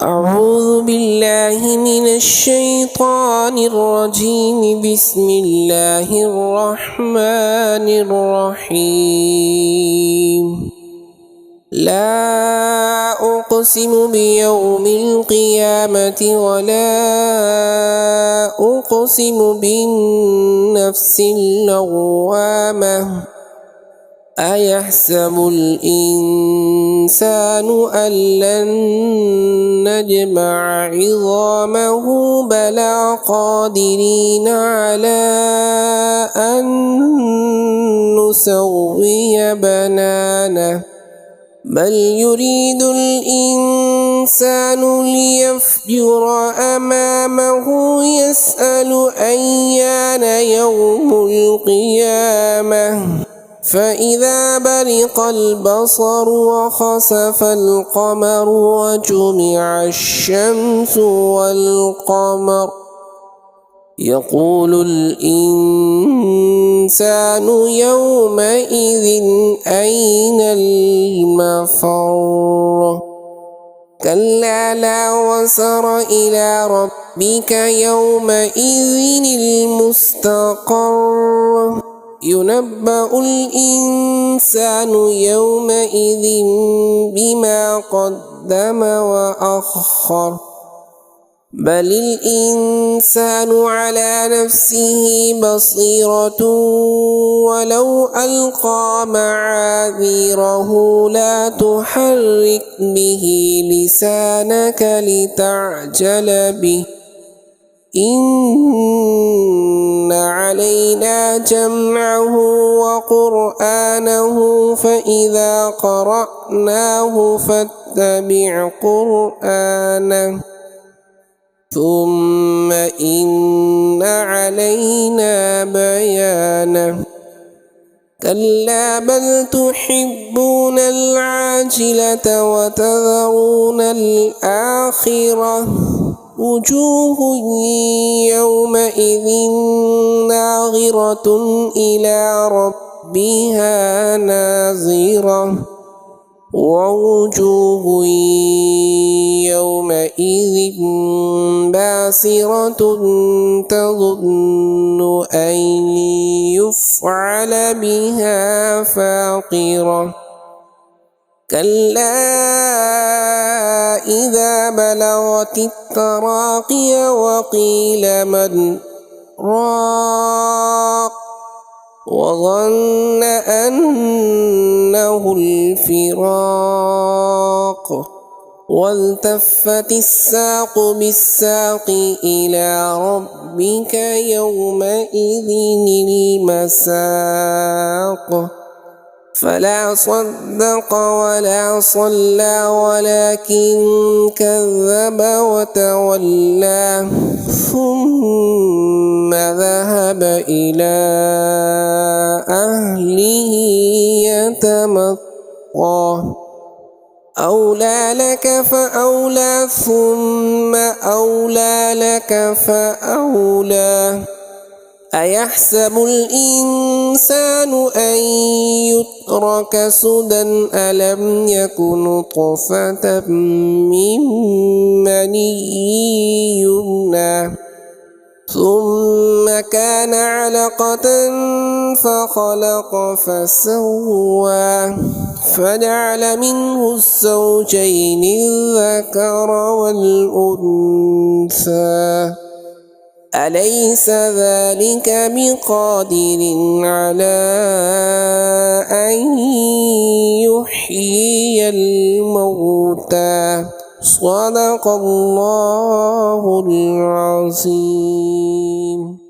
أعوذ بالله من الشيطان الرجيم. بسم الله الرحمن الرحيم. لا أقسم بيوم القيامة ولا أقسم بالنفس اللوامة. أيحسب الإنسان أن لن نجمع عظامه بلى قادرين على أن نسوي بنانه بل يريد الإنسان ليفجر أمامه يسأل أيان يوم القيامة فإذا برق البصر وخسف القمر وجمع الشمس والقمر يقول الإنسان يومئذ أين المفر كلا لا وزر إلى ربك يومئذ المستقر ينبأ الإنسان يومئذ بما قدم وأخر بل الإنسان على نفسه بصيرة ولو ألقى معاذيره لا تحرك به لسانك لتعجل به إن علينا جمعه وقرآنه فإذا قرأناه فاتبع قرآنه ثم إن علينا بيانه كلا بل تحبون العاجلة وتذرون الآخرة وجوه يومئذ ناظرة إلى ربها ناظرة ووجوه يومئذ باسرة تظن أن يفعل بها فاقرة كلا إذا بلغت التراقي وقيل من راق وظن أنه الفراق والتفت الساق بالساق إلى ربك يومئذ المساق فلا صدق ولا صلى ولكن كذب وتولى ثم ذهب إلى أهله يتمطى أولى لك فأولى ثم أولى لك فأولى أيحسب الإنسان أن يترك سدى ألم يكن نطفة من مني يمنى ثم كان علقة فخلق فسوى فجعل منه الزوجين الذكر والأنثى أليس ذلك بقادر على أن يحيي الموتى صدق الله العظيم.